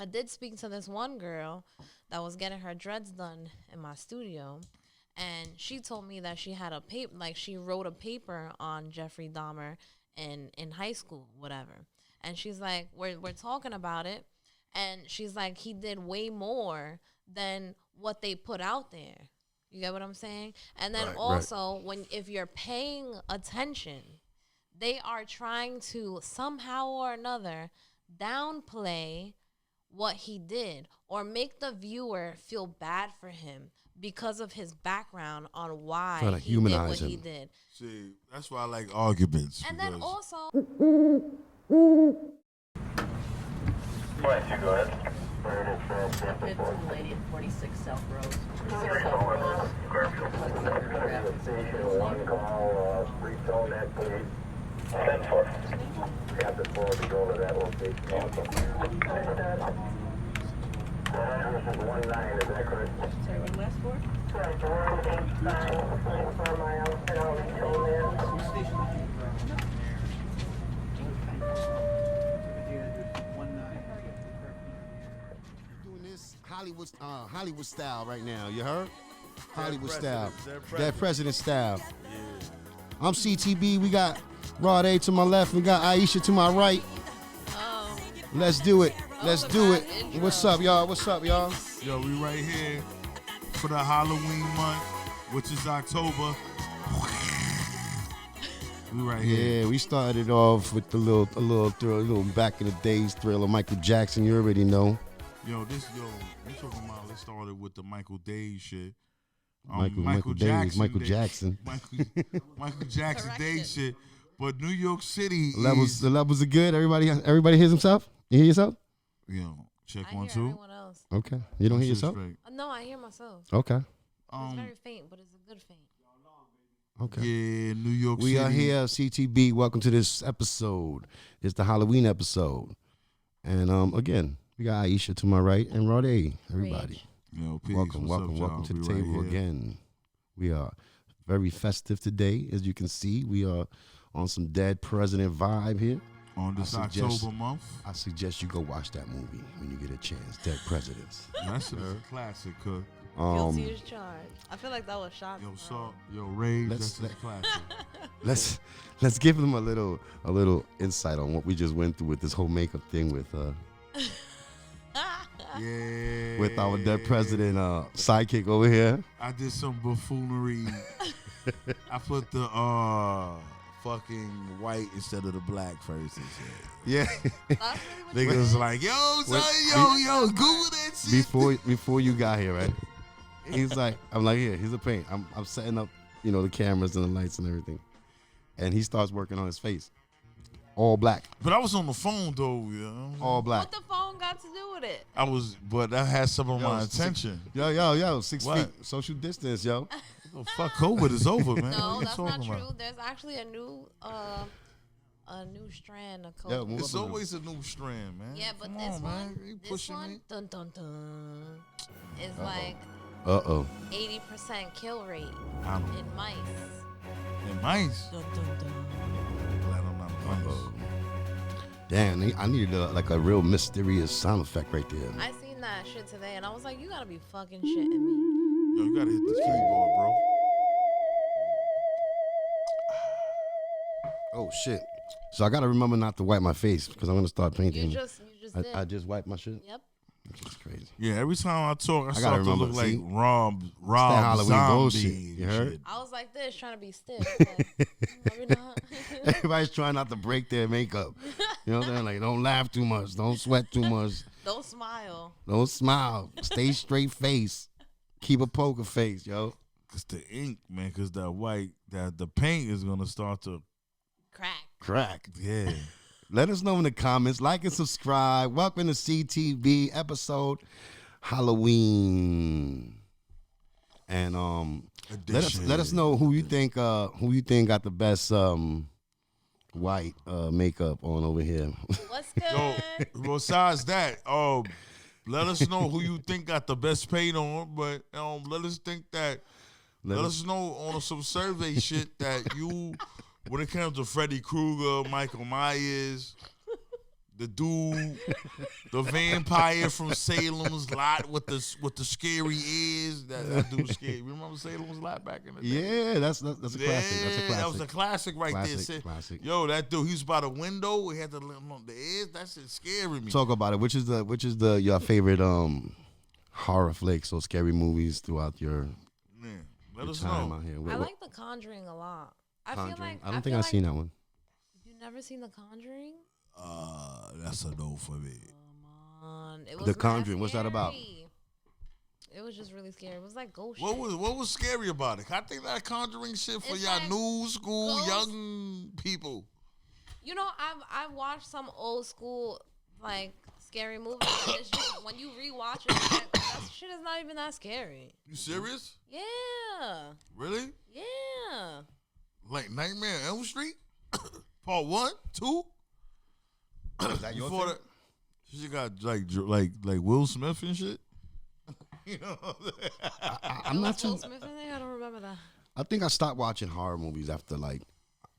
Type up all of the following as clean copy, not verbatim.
I did speak to this one girl that was getting her dreads done in my studio, and she told me that she had a paper, like she wrote a paper on Jeffrey Dahmer in high school, whatever. And she's like, we're talking about it, and she's like, he did way more than what they put out there. You get what I'm saying? And then also, when if you're paying attention, they are trying to somehow or another downplay what he did or make the viewer feel bad for him because of his background on why he did what he did. See, that's why I like arguments. And then also... Right, you go ahead. 15 lady at 46 South Road. 46 South Road. Station 1 call, retone that please. 10-4. Captain 4 to go to that location also. This is 19, is that correct? Sorry, what last for? Right, 185, 4 miles, and I'll retone Doing this Hollywood style right now, you heard? Hollywood style. Dead President style. Yeah. I'm CTB, we got Rod A to my left, we got Aisha to my right. Let's do it. Let's do it. What's up, y'all? What's up, y'all? Yo, we right here for the Halloween month, which is October. We right here. Yeah, we started off with a little back in the days thrill of Michael Jackson. You already know. We talking about, let's started with the Michael Days shit. Michael Jackson. Michael Jackson Day shit. But New York City The levels are good. Everybody hears himself? You hear yourself? Yo, check I 1, hear 2. everyone else. Okay. You don't hear yourself? No, I hear myself. Okay. It's very faint, but it's a good faint. Okay. Yeah, New York City. We are here, CTB. Welcome to this episode. It's the Halloween episode. And again, we got Aisha to my right and Rod A. Everybody. Yo, peace. Welcome to the table again. We are very festive today. As you can see, we are on some Dead President vibe here. On this October month. I suggest you go watch that movie when you get a chance. Dead Presidents. That's a classic, cuz. Guilty as charged. I feel like that was shot. Yo, Salt, yo, Rage, that's a classic. Let's give them a little insight on what we just went through with this whole makeup thing with yeah. with our Dead President sidekick over here. I did some buffoonery. I put the fucking white instead of the black first and shit. Yeah. Niggas like, yo, son, yo, Google that shit. Before you got here, right? He's like, I'm like, here, here's the paint. I'm setting up, the cameras and the lights and everything. And he starts working on his face. All black. But I was on the phone though, All black. What the phone got to do with it? But that had some of my attention. 6 What? feet. Social distance, yo. Oh, fuck, COVID is over, man. No, what that's you not talking true. about? There's actually a new strand of Yeah, COVID. It's always a new strand, man. Yeah, but Come this on, one, man. You this pushing one, me? dun dun dun, is like 80% kill rate in mice. And mice. Dun dun dun. Glad I'm not mice. Damn, I needed a real mysterious sound effect right there. I seen that shit today, and I was like, you gotta be fucking shitting me. Yo, you gotta hit the keyboard, bro. Oh shit! So I gotta remember not to wipe my face because I'm gonna start painting. You just did. I just wiped my shit. Yep. It's crazy. Yeah, every time I talk, I gotta start to remember, look like see? Rob that Halloween Zombie. bullshit, and you heard? shit. I was like this, trying to be stiff. Like, maybe not. Everybody's trying not to break their makeup. You know what I'm saying? Like, don't laugh too much. Don't sweat too much. Don't smile. Don't smile. Stay straight face. Keep a poker face, yo. Cause the ink, man, cause the paint is gonna start to Crack. yeah. Let us know in the comments. Like and subscribe. Welcome to CTV episode Halloween. And let us know who you think got the best white makeup on over here. What's good? Yo, besides that, let us know who you think got the best paint on, but let us know on some survey shit that you, when it comes to Freddy Krueger, Michael Myers, The dude, the vampire from Salem's Lot with the scary ears. That dude scary. Remember Salem's Lot back in the day? Yeah, that's a classic. That's a classic. That was a classic right there. Classic. Yo, that dude, he was by the window. He had the ears. That shit scaring me. Talk about it. Which is your favorite horror flicks or scary movies throughout your Let us time know. out here? I like The Conjuring a lot. I feel like I don't think I've seen that one. You never seen The Conjuring? That's a no for me. Come on. It was The Conjuring, what's that about? It was just really scary. It was like ghost What shit. was scary about it? I think that Conjuring shit for It's y'all like new school ghost- young people. You know, I've watched some old school like scary movies. And it's just when you rewatch it, that shit is not even that scary. You serious? Yeah. Really? Yeah. Like Nightmare on Elm Street? Part 1, 2? Is that your Before thing? that, she got like Will Smith and shit. You know, I'm not Will too. Smith in there? I don't remember that. I think I stopped watching horror movies after I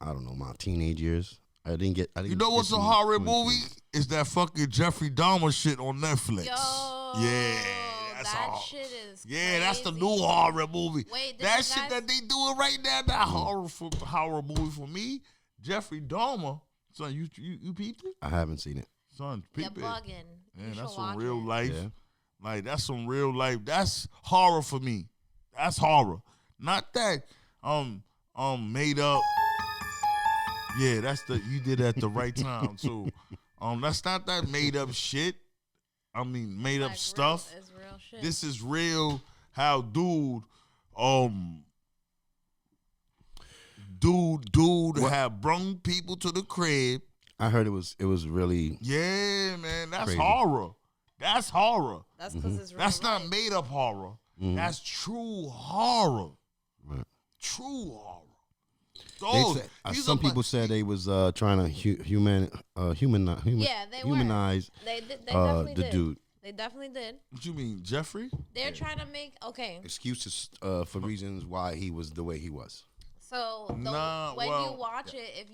don't know, my teenage years. I didn't get. you know what's a horror movie? Is that fucking Jeffrey Dahmer shit on Netflix? Yo. Yeah, that's that all. shit is Yeah, that's the crazy. new horror movie. Wait, did that you shit guys- that they doing right now, that horror movie for me, Jeffrey Dahmer. Son, you peeped it? I haven't seen it. Son, You're peep it. bugging. Man, You that's should some watch real it. life. Yeah. Like that's some real life. That's horror for me. That's horror. Not that made up. Yeah, you did it at the right time too. That's not that made up shit. I mean made up Like, stuff. Real, it's real shit. This is real. How dude have brung people to the crib. I heard it was really. Yeah, man, that's Crazy. horror. That's horror. That's because it's real. That's not life. made up horror. That's true horror. Right. True horror. They Those, said, these some are people said they was trying to humanize Yeah, they humanize They definitely the did. dude. They definitely did. What you mean, Jeffrey? They're trying to make Excuses for reasons why he was the way he was. So when you watch it,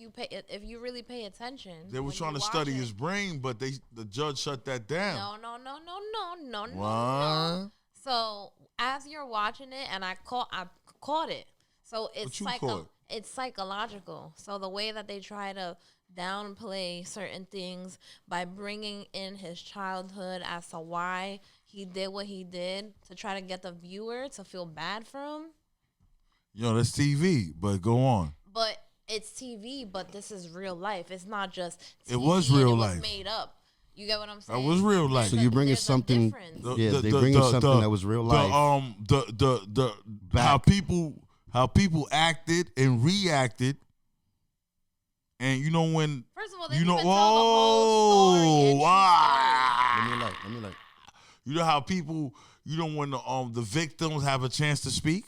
if you really pay attention, They were when trying you to watch study it- his brain, but the judge shut that down. No. What? So as you're watching it, and I caught it. So it's What you caught? it's psychological. So the way that they try to downplay certain things by bringing in his childhood as to why he did what he did to try to get the viewer to feel bad for him. Yo, that's TV, but go on. But it's TV, but this is real life. It's not just TV It was and real it was life. made up. You get what I'm saying? That was real life. So you bringing There's a something. difference. They bringing something that was real life. How people acted and reacted, and you know when First of all, they you didn't know even tell the whole story. and Let me like. you know how people when the victims have a chance to speak,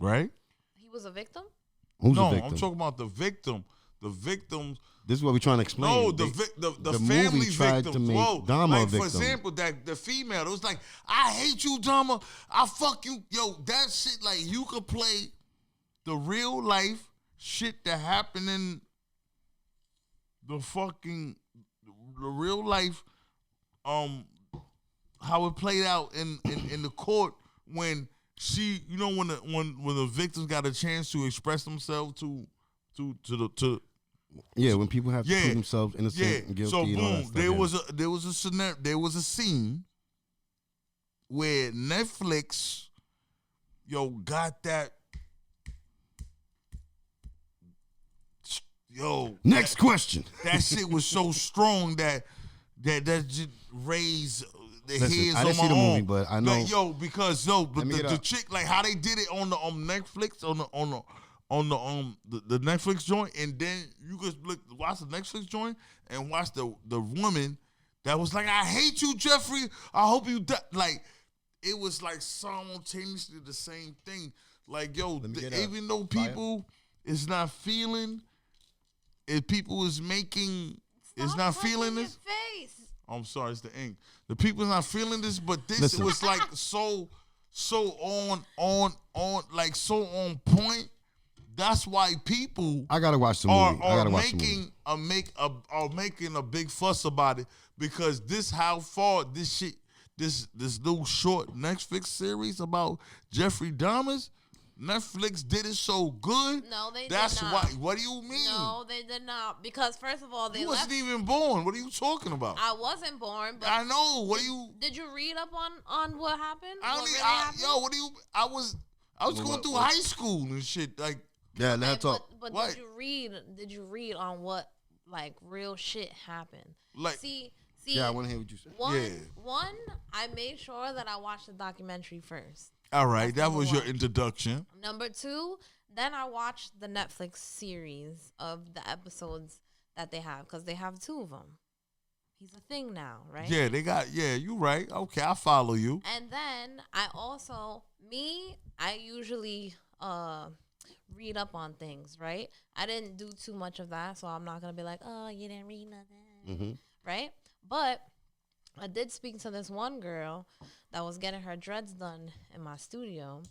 right? he was a victim? Who's No, the victim? I'm talking about the victim. The victims. This is what we're trying to explain. No, They- the the family movie tried to victims. make Whoa, Dahmer like a for victim. example, that the female, it was like, I hate you, Dahmer. I fuck you. Yo, that shit, like you could play the real life shit that happened in the real life, how it played out in the court when she, when the victims got a chance to express themselves to yeah, when people have to Yeah. prove themselves innocent yeah. and guilty. So and all that boom, stuff, there was a scene where Netflix, got that. Next question. That shit was so strong that just raised the Listen, hairs I on didn't my see the movie, own. but I know- Like, because but Let me the get up. chick, like how they did it on the Netflix on the Netflix joint, and then you could watch the Netflix joint and watch the woman that was like, I hate you, Jeffrey. I hope you die. Like it was like simultaneously the same thing. Like me get up. even though people is not feeling, if people is making is Stop not touching feeling your this. face. I'm sorry, it's the ink. The people's not feeling this, but this Listen. was like so on like so on point That's why people I gotta watch the movie. I gotta watch the movie. are making a big fuss about it because this how far this new short Netflix series about Jeffrey Dahmer's. Netflix did it so good. No, they That's did not. why. What do you mean? No, they did not. Because first of all, You wasn't even born. What are you talking about? I wasn't born, but I know. What do you? Did you read up on what happened? I What don't really even. happened? Yo, what do you? I was going through high school and shit. Like, Yeah, Okay, let's talk. But What? did you read on what like real shit happened? Like- see. Yeah, I want to hear what you said. One, I made sure that I watched the documentary first. all right, That's that number was your one. introduction. Number two, then I watched the Netflix series of the episodes that they have because they have 2 of them. He's a thing now, right? Yeah, they got. Yeah, you right. Okay, I follow you. And then I usually read up on things, right? I didn't do too much of that, so I'm not gonna be like, oh, you didn't read nothing, right? But I did speak to this one girl that was getting her dreads done in my studio,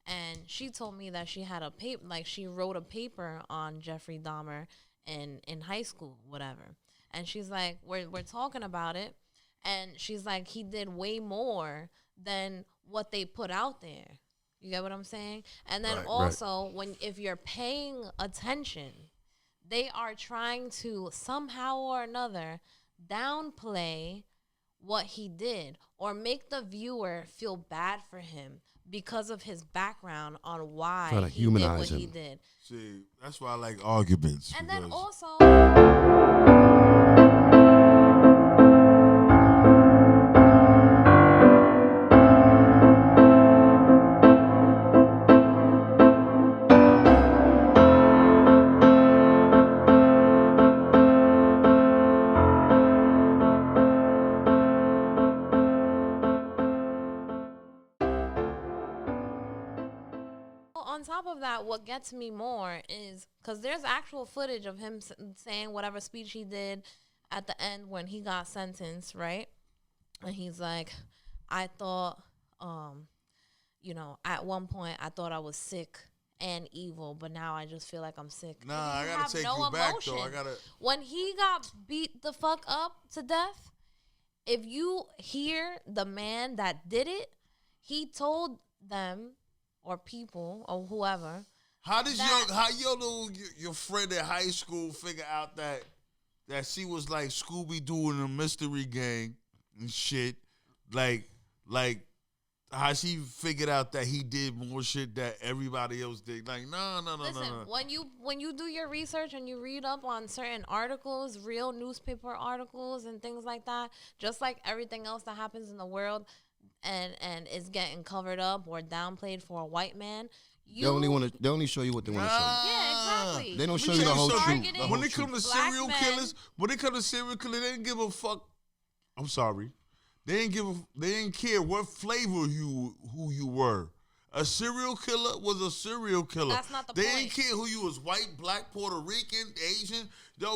and she told me that she had a paper, like she wrote a paper on Jeffrey Dahmer in high school, whatever. And she's like, we're talking about it, and she's like, he did way more than what they put out there. You get what I'm saying? And then also, if you're paying attention, they are trying to somehow or another downplay what he did or make the viewer feel bad for him because of his background on why Trying to he did what humanize he him. did. See, that's why I like arguments. And then because- also, on top of that, what gets me more is because there's actual footage of him saying whatever speech he did at the end when he got sentenced, right? And he's like, I thought, at one point I thought I was sick and evil, but now I just feel like I'm sick. Nah, Nigga, I you gotta have take no you back emotion. though. I gotta. When he got beat the fuck up to death, if you hear the man that did it, he told them or people or whoever. How did your friend at high school figure out that she was like Scooby Doo in a mystery gang and shit? Like how she figured out that he did more shit that everybody else did? Like no. Listen, when you do your research and you read up on certain articles, real newspaper articles and things like that, just like everything else that happens in the world and is getting covered up or downplayed for a white man, They only show you what they want to show you. Yeah, exactly. They don't show Let you me the tell whole something. truth. Targeting When it comes to black serial men. killers, they didn't give a fuck. I'm sorry. They didn't care what flavor who you were. A serial killer was a serial killer. That's not the they point. didn't care who you was, white, black, Puerto Rican, Asian,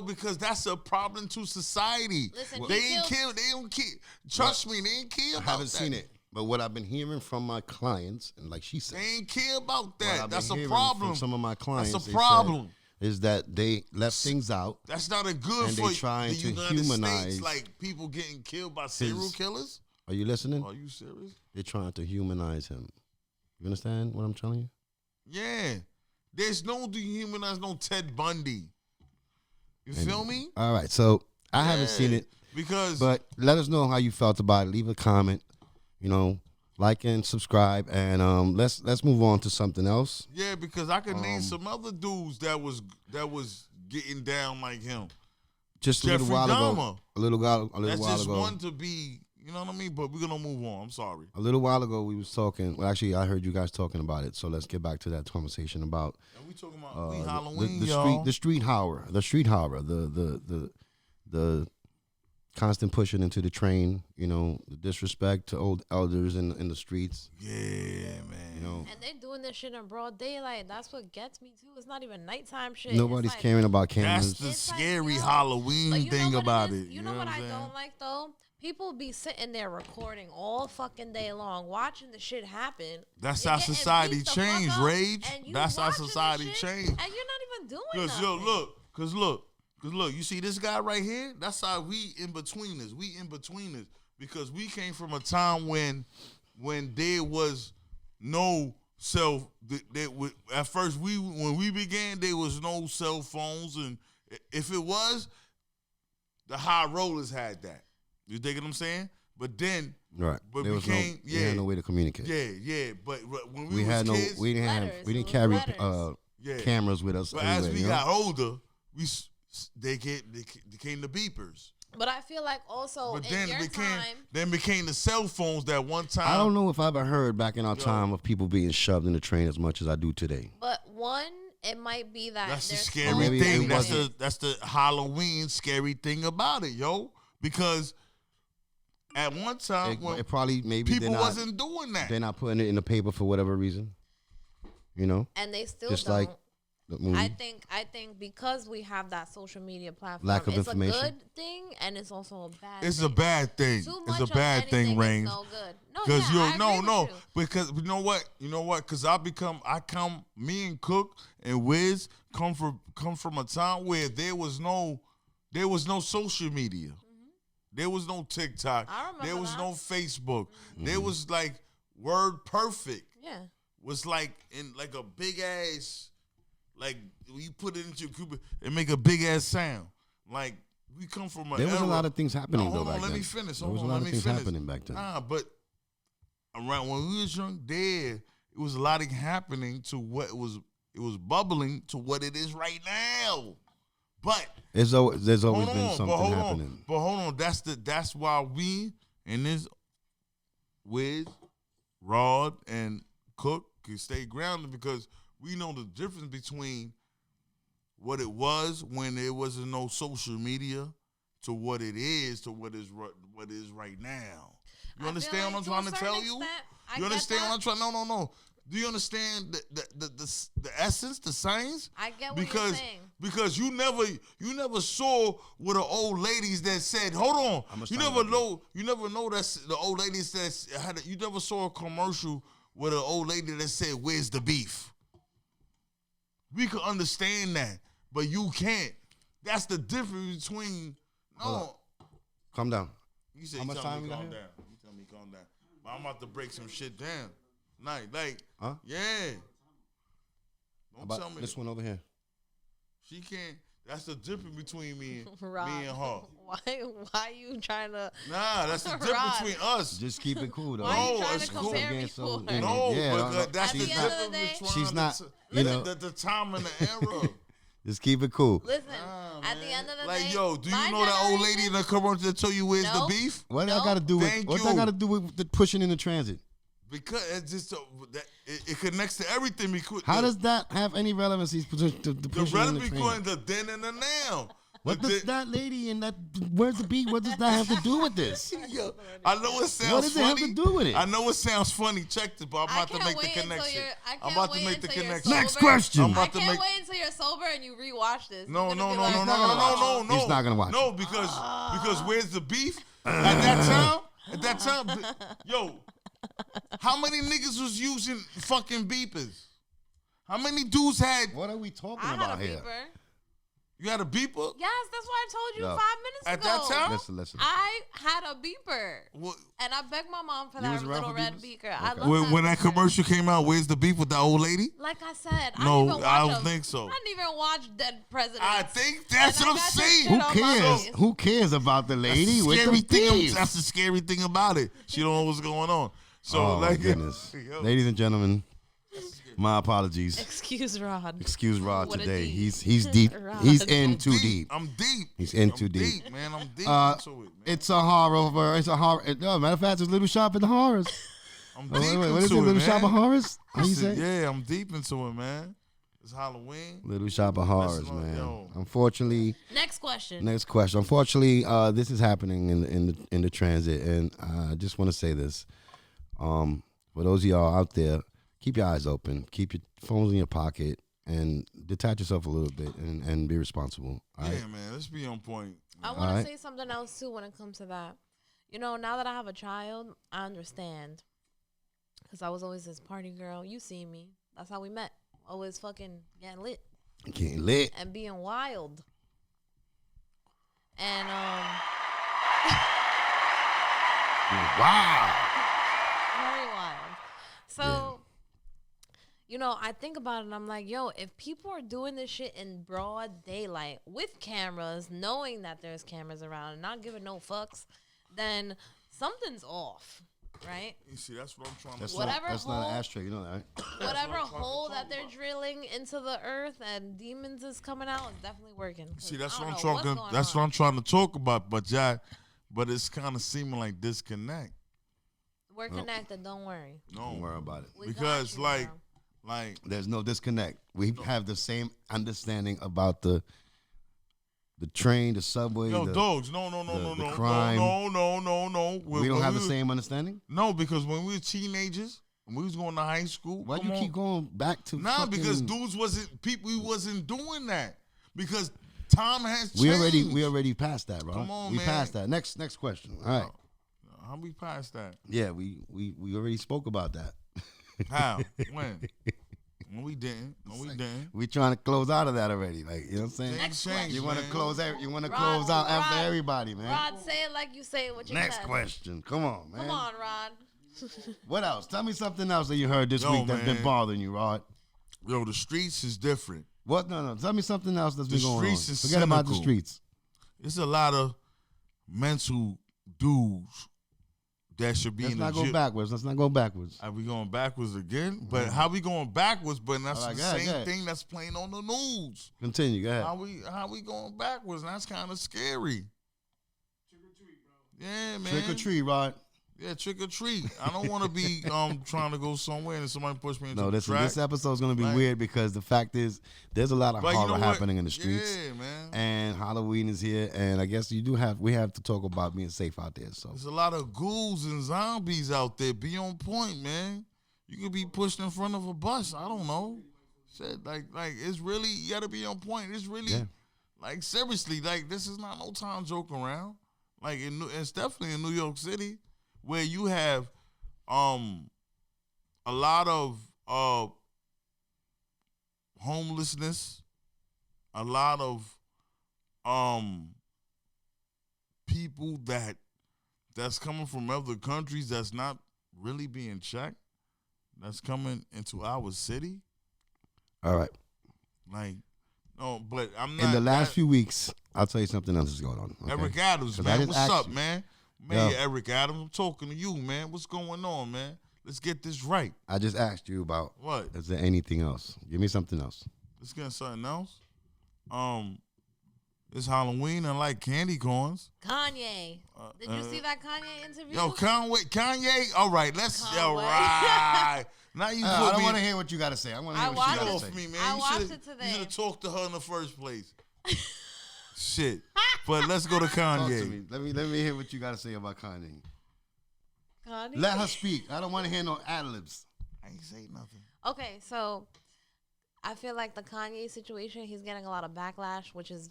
because that's a problem to society. Listen, they he didn't killed- care. They don't care. Trust me, they didn't care I about haven't that. seen it, but what I've been hearing from my clients, and like she said, They ain't care about what that. I've That's been a hearing problem. From some of my clients, That's a they problem. said, is that they left things out. That's not a good And for they trying the to United humanize States, like people getting killed by serial killers. Are you listening? Are you serious? They're trying to humanize him. You understand what I'm telling you? Yeah. There's no dehumanize no Ted Bundy. You feel me? All right, so I haven't seen it, Because but let us know how you felt about it. Leave a comment, like and subscribe, and let's move on to something else. because I could name some other dudes that was getting down like him. Just a Jeffrey little while Dahmer. ago, a little while That's just ago, one to be, you know what I mean? But we're gonna move on. I'm sorry. a little while ago, we was talking. Well, actually, I heard you guys talking about it. So let's get back to that conversation about And we talking about we Halloween, the y'all. street horror, the constant pushing into the train. The disrespect to old elders in the streets. Yeah, man. And they doing this shit in broad daylight. That's what gets me too. It's not even nighttime shit. Nobody's It's like, caring about That's cameras. the It's like, scary yo, Halloween but you know thing what about is? it. You know what what I'm I saying? don't like though? people be sitting there recording all fucking day long, watching the shit happen. That's You're how getting society beat the fuck changed, up, Rage. and you That's how watching this society shit, changed. and you're not even doing Cause nothing. cause look, you see this guy right here? That's how we in between us. We in between us because we came from a time when there was no at first when we began there was no cell phones, and if it was, the high rollers had that. You dig what I'm saying? But then, Right. but There we was came, we had no way to communicate. yeah. But when We was had kids, we didn't Letters. we It didn't was carry letters. cameras with us but everywhere. as we you know? got older, they became the beepers. But I feel like also But in then your time, became the cell phones that one time. I don't know if I ever heard back in our time of people being shoved in the train as much as I do today. but one, it might be that That's the there's scary Maybe thing. it That's the Halloween scary thing about it, yo. Because at one time when It probably maybe people wasn't doing they're that. not putting it in the paper for whatever reason. You know, and they still just don't. like the movie. I think because we have that social media platform, Lack of it's information. a good thing and it's also a bad It's thing. a bad thing. Too It's much a of bad thing, anything is Rain. no good. No, Because yeah, I agree no, with you. because you know what? Because me and Cook and Wiz come from a time where there was no social media. There was no TikTok. I remember There was that. no Facebook. Mm-hmm. There was like Word Perfect. Yeah. Was like in like a big ass, like when you put it into your computer, it make a big ass sound. Like we come from There was era. a lot of things happening No, though hold on, back let then. me finish. There Hold was a on, lot let of me things finish. happening back then. Nah, but around when we was young, it was a lot of happening to what it was bubbling to what it is right now. But There's always been hold something on, happening. But hold on, that's why we in this with Rod and Cook can stay grounded because we know the difference between what it was when there wasn't no social media to what it is right now. You I understand feel what I'm like trying to to a tell certain you? extent, I You get understand that. what I'm trying? No. Do you understand the essence, the science? I get what you're saying. Because you never saw with the old ladies that said, hold on. How much You time never I know. You never know that's the old ladies that had. You never saw a commercial with an old lady that said, "Where's the beef?" We could understand that, but you can't. That's the difference between Hold Calm down. You said How much time we got calm here? down. You tell me calm down. But I'm about to break some shit down. Like, Huh? yeah. How Don't tell about me this one over here? she can't. That's the difference between me Rob, and her. why you trying to? Nah, that's the difference Rod. between us. Just keep it cool though. Why are you No, trying it's to cool. compare Again, me so, for? you know, No, yeah, but no, that's At the the end of the difference day- between She's not, you know. the time and the era. Just keep it cool. Listen, Nah, at the man. end of the like, day, yo, do you my know that old lady generation- in the commercial that tell you where's the No. beef? What No. that got to do with? Thank What that you. got to do with the pushing in the transit? Because it's just it connects to everything. Because How does that have any relevancy to the pushing in the relative transit? between the then and the now? What The does that lady and that where's the beat? What does that have to do with this? Yo, I know it sounds What does it have funny. to do with it? I know it sounds funny. Check this, but I'm I about to can't make the wait until connection. you're- I I'm can't about to wait make the until you're connection. sober. Next question. I'm I about to can't make. wait until you're sober and you rewatch this. No, You're no, gonna no, be no, like, no, not gonna no, watch no, no. He's not gonna watch No, because where's the beef? At that time, yo, how many niggas was using fucking beepers? How many dudes had? What are we talking I had about a here? beeper. You had a beeper? Yes, that's what I told you Yo. 5 minutes At ago. that time? Listen. I had a beeper. What? And I begged my mom for You that was around little for red beepers? beaker. I Okay. love When that beaker. commercial came out, where's the beef with the old lady? Like I said, I No, didn't even watch I don't think so. I didn't even watch Dead Presidents. I think that's And what I I'm got this saying. shit Who on my cares? face. Who cares about the That's lady the with scary the thing. beef? That's the scary thing about it. She don't know what's going on. So Oh my like, goodness, yo, ladies and gentlemen, my apologies. Excuse Rod. Excuse Rod What a today. deep. He's deep. Rod. He's I'm in too deep. I'm deep. He's in I'm too deep. man. I'm deep Uh, into it, man. It's a horror. It's a horror. No, matter of fact, it's Little Shop at the Horrors. I'm Oh, deep wait, into what is it? it, Little man. Shop of Horrors? How you Listen, say? yeah, I'm deep into it, man. It's Halloween. Little Shop of Horrors, Listen, man. yo. Unfortunately, Next question. next question. Unfortunately, this is happening in the transit, and I just want to say this. For those of y'all out there, keep your eyes open, keep your phones in your pocket, and detach yourself a little bit and be responsible. All right? Yeah, man. Let's be on point. I All want right. to say something else too when it comes to that. You know, now that I have a child, I understand. Because I was always this party girl. You see me. That's how we met. Always fucking getting lit. Getting lit. And being wild. And, Wow. very wild. So, you know, I think about it and I'm like, yo, if people are doing this shit in broad daylight with cameras, knowing that there's cameras around and not giving no fucks, then something's off, right? You see, that's what I'm trying to That's say. Whatever not hole- an ashtray. You know that, right? Whatever hole that they're drilling into the earth and demons is coming out is definitely working. See, that's I what I'm don't know what's talking. going That's on. what I'm trying to talk about. But it's kind of seeming like disconnect. We're connected, don't worry. Don't No, worry about it. We got because you, like, bro. There's no disconnect. We have the same understanding about the train, the subway. yo, the, dogs. No, crime. no. we don't have the same understanding. No, because when we were teenagers, when we was going to high school, Why do come you on. keep going back to? Nah, fucking, because dudes we wasn't doing that because time has changed. we already passed that, bro. Come on, we man. passed that. Next question. All right. How we passed that? Yeah, we already spoke about that. How? When? When we didn't. When we didn't. We trying to close out of that already. Like, you know what I'm saying? Things change, You want to man. close out. You want to Rod, close out after Rod, everybody, man. Rod, say it like you say it with your Next chest. question. Come on, man. Come on, Rod. What else? Tell me something else that you heard this Yo, week that's been man. bothering you, Rod. Yo, the streets is different. What? No. Tell me something else that's been The going on. streets is Forget about the cynical. streets. It's a lot of mental dudes that should be Let's in not the go jail. backwards. Let's not go backwards. Are we going backwards again? But how we going backwards? But that's All right, the go ahead, same go ahead. thing that's playing on the news. Continue. Go ahead. How we going backwards? And that's kind of scary. Trick or treat, bro. Yeah, man. Trick or treat, Rod. Yeah, trick or treat. I don't want to be trying to go somewhere and somebody push me into No, the track. this episode's gonna be Right. weird because the fact is there's a lot of But you horror know what? happening in the streets. Yeah, man. And Halloween is here, and I guess we have to talk about being safe out there. So There's a lot of ghouls and zombies out there. Be on point, man. You could be pushed in front of a bus. I don't know. Shit, like it's really, you gotta be on point. It's really, Yeah. like, seriously, like, this is not no time joke around. Like, it's definitely in New York City where you have a lot of homelessness, a lot of people that's coming from other countries that's not really being checked, that's coming into our city. all right. Like, no, but I'm not. In the last few weeks, I'll tell you something else is going on. Okay? Eric Adams, 'Cause I man, just what's asked up, you. man? Man, Yo. Eric Adams, I'm talking to you, man. What's going on, man? Let's get this right. I just asked you about. What? Is there anything else? Give me something else. Let's get something else. It's Halloween. I like candy corns. Kanye. Did you see that Kanye interview? Yo, Kanye. All right, let's. All Conway. right. Now you I put don't me. want to hear what you got to say. I want to I hear what you watched got to off say. me, man. I You watched shoulda- it today. You should have talked to her in the first place. Shit. But let's go to Talk to Kanye. me. Let me hear what you got to say about Kanye. Kanye? Let her speak. I don't want to hear no ad libs. I ain't say nothing. Okay, so I feel like the Kanye situation, he's getting a lot of backlash, which is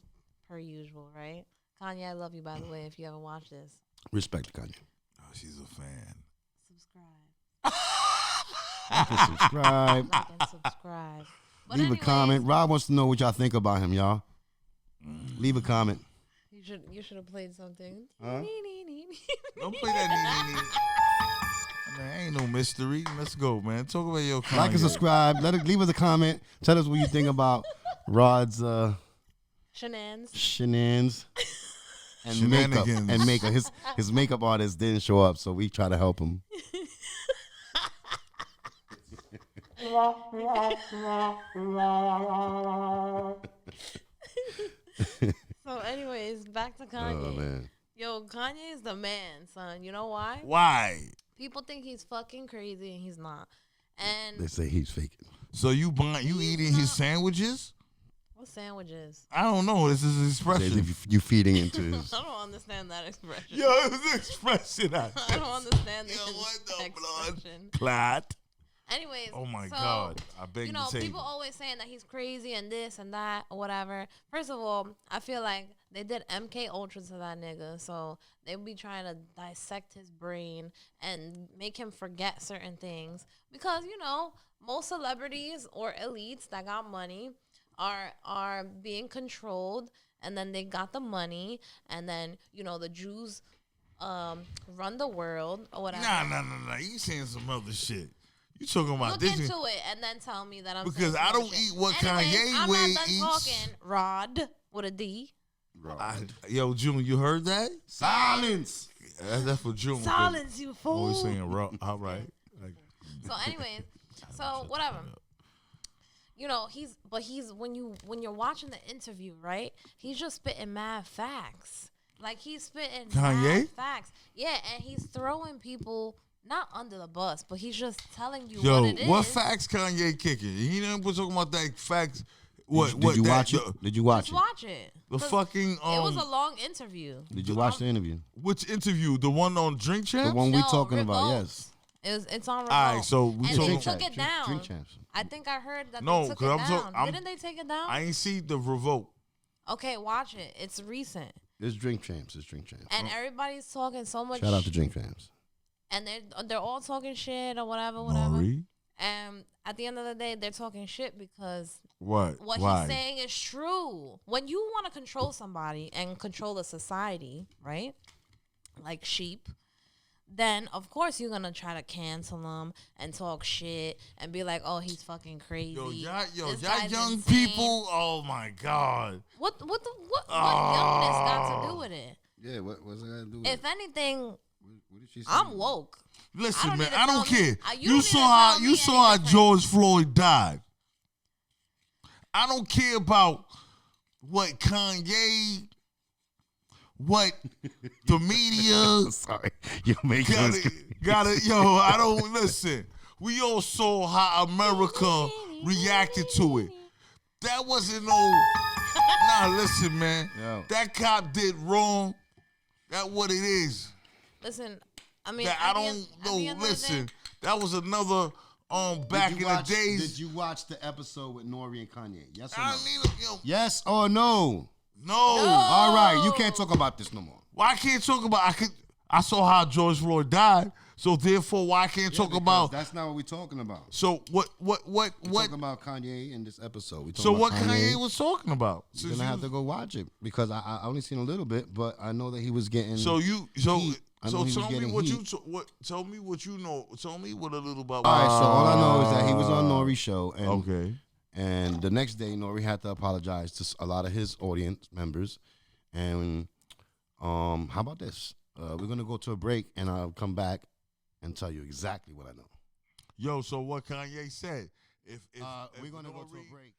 per usual, right? Kanye, I love you, by the way, if you ever watch this. Respect Kanye. Oh, she's a fan. Subscribe. Like and subscribe. Like and subscribe. But Leave anyways, a comment. Rob wants to know what y'all think about him, y'all. Leave a comment. You should have played something. Huh? Don't play that nee. Man, ain't no mystery. Let's go, man. Talk about your Kanye. Like and subscribe. Leave us a comment. Tell us what you think about Rod's Shenanigans. shenanigans and makeup. Shenanigans. And makeup. His makeup artist didn't show up, so we try to help him. So, anyways, back to Kanye. Oh man. Yo, Kanye is the man, son. You know why? Why? People think he's fucking crazy, and he's not. And They say he's faking. So you eating his sandwiches? what sandwiches? I don't know. This is his Says expression. if you feeding into his. I don't understand that expression. Yo, it was an expression. I don't understand Yo, what the blood? expression. Clot. Anyways, Oh my so, God. I beg you to know, say. people always saying that he's crazy and this and that or whatever. First of all, I feel like They did MK Ultra to that nigga, so they be trying to dissect his brain and make him forget certain things because most celebrities or elites that got money are being controlled, and then they got the money, and then the Jews run the world or whatever. Nah. You saying some other shit. You talking about Look this? into it and then tell me that I'm because saying I some don't shit. eat what Anyways, Kanye I'm Wade not done eats. talking. Rod with a D. Yo, June, you heard that? Silence. That's for June. Silence, you fool. Always saying raw. All right. So anyways, so whatever. He's when you're watching the interview, right? He's just spitting mad facts. Like he's spitting Kanye? mad facts. Yeah, and he's throwing people not under the bus, but he's just telling you Yo, what it is. what facts Kanye kicking? He never was talking about that facts. What? Did you watch it? Did you watch Just it? watch it. The 'Cause fucking it was a long interview. Did you watch the interview? Which interview? The one on Drink Champs? The one we No, talking about, Revolt. yes. It's on Revolt. All right, so we and they talking- took it down. Drink Champs. I think I heard that No, they took 'cause it I'm down. I'm- Didn't they take it down? I ain't see the revolt. Okay, watch it. It's recent. It's Drink Champs. It's Drink Champs. And everybody's talking so much. Shout out to Drink Champs. And they're all talking shit or whatever. Maury? And at the end of the day, they're talking shit because What? what Why? he's saying is true. When you want to control somebody and control a society, right? Like sheep, then of course you're gonna try to cancel him and talk shit and be like, "Oh, he's fucking crazy." Y'all This guy's young insane. people. Oh my God. What youngness got to do Oh. with it? Yeah, what's that got to do with If it? anything, What did she say? I'm woke. Listen, don't man, need to I don't tell me- care. you You don't need saw to how tell you me saw any how different. George Floyd died. I don't care about what Kanye, what the media Sorry, you make got it. Yo, I don't listen. We all saw how America reacted to it. That wasn't no. Nah, listen, man. Yo. That cop did wrong. That's what it is. Listen, I mean, That at I the don't end- at know. the end of the Listen, day- that was another back in the days. Did you watch the episode with Nori and Kanye? Yes or I no? need a, yo, Yes or no? no. All right, you can't talk about this no more. Why I can't talk about? I saw how George Floyd died, so therefore, why I can't talk because about? That's not what we're talking about. So what? We're talking about Kanye in this episode. We So talking what about Kanye was talking about? You're gonna have to go watch it because I only seen a little bit, but I know that he was getting. So heat. I know so he was tell me getting what heat. tell me what you know. Tell me what a little about. All right, so all I know is that he was on Nori's show, and Okay. and the next day Nori had to apologize to a lot of his audience members, and how about this? We're gonna go to a break, and I'll come back and tell you exactly what I know. Yo, so what Kanye said? If We're gonna go to a Nori- break.